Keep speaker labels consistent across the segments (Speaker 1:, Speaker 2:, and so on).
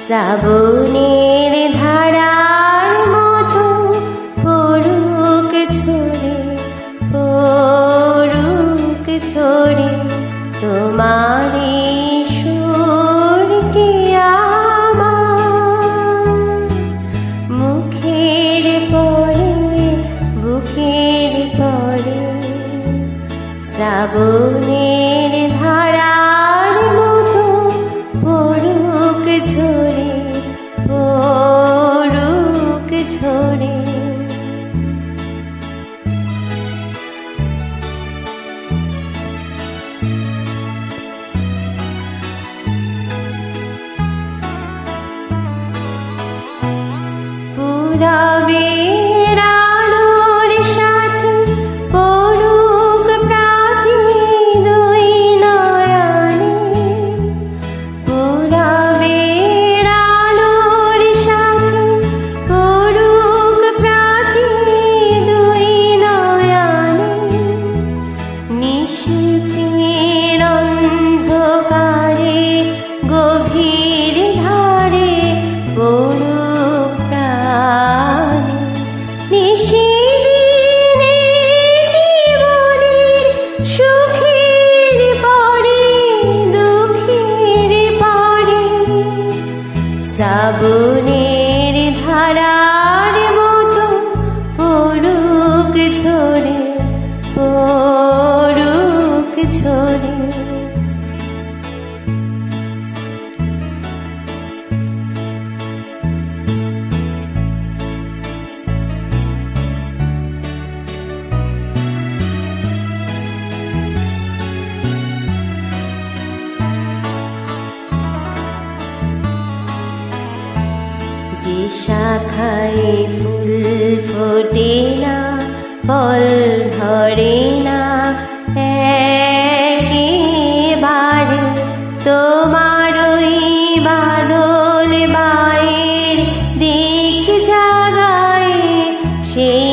Speaker 1: শ্রাবণের ধারার মতো পড়ুক ঝরে, পড়ুক ঝরে তোমারই সুরটি আমার মুখের পরে, বুকের পরে। শ্রাবণের ধারার মতো পড়ুক ঝরে, পড়ুক ঝরে। পুরবের আলোর সাথে পড়ুক প্রাতে দুই নয়নে, পুরবের আলোর সাথে পড়ুক প্রাতে দুই নয়নে। নিশীথের অন্ধকারে গভীর ধারে পড়ুক প্রাণে। নিশিদিনে জীবনের সুখের পরে, দুঃখের পরে। শ্রাবণের ধারার মতো পড়ুক ঝরে, পড়ুক ঝরে। যে শাখায় ফুল ফোটে না, ফল ধরে না একেবারে, তোমার ওই বাদল বায়ের দিক জাগায় সেই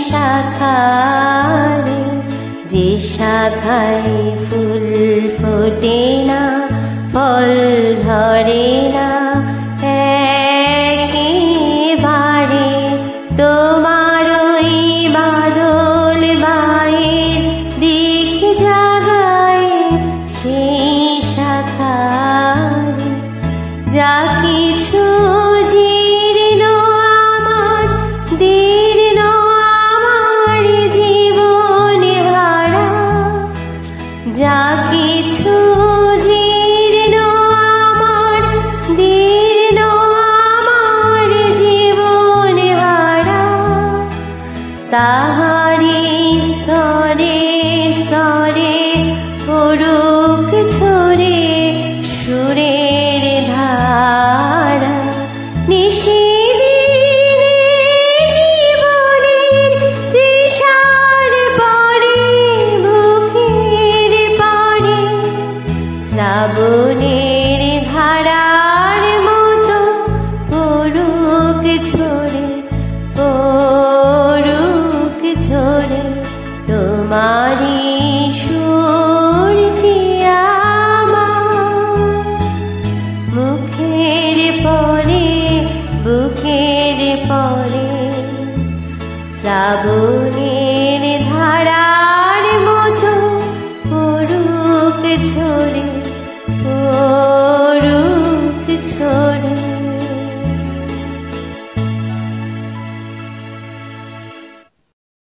Speaker 1: শাখায়। যে শাখায় ফুল ফোটে না, ফল ধরে না একেবারে, তোমার ওই বাদল বায়ের দিক জাগায় সেই শাখায়। যা কিছু জীর্ণ আমার, দীর্ণ আমার জীবনে হারা, যা কিছু জীর্ণ আমার, দীর্ণ আমার জীবনে হারা। তাহারি স্তরে স্তরে পড়ুক ঝরে সুরের ধারা। নিশিদিনে জীবনের তৃষার পরে, বুকের পরে। শ্রাবণের ধারার মতো পড়ুক ঝরে, পড়ুক ঝরে তোমারই সুরটি আমার মুখের পরে, বুকের পরে। শ্রাবণের ধারার মতো পড়ুক ঝরে,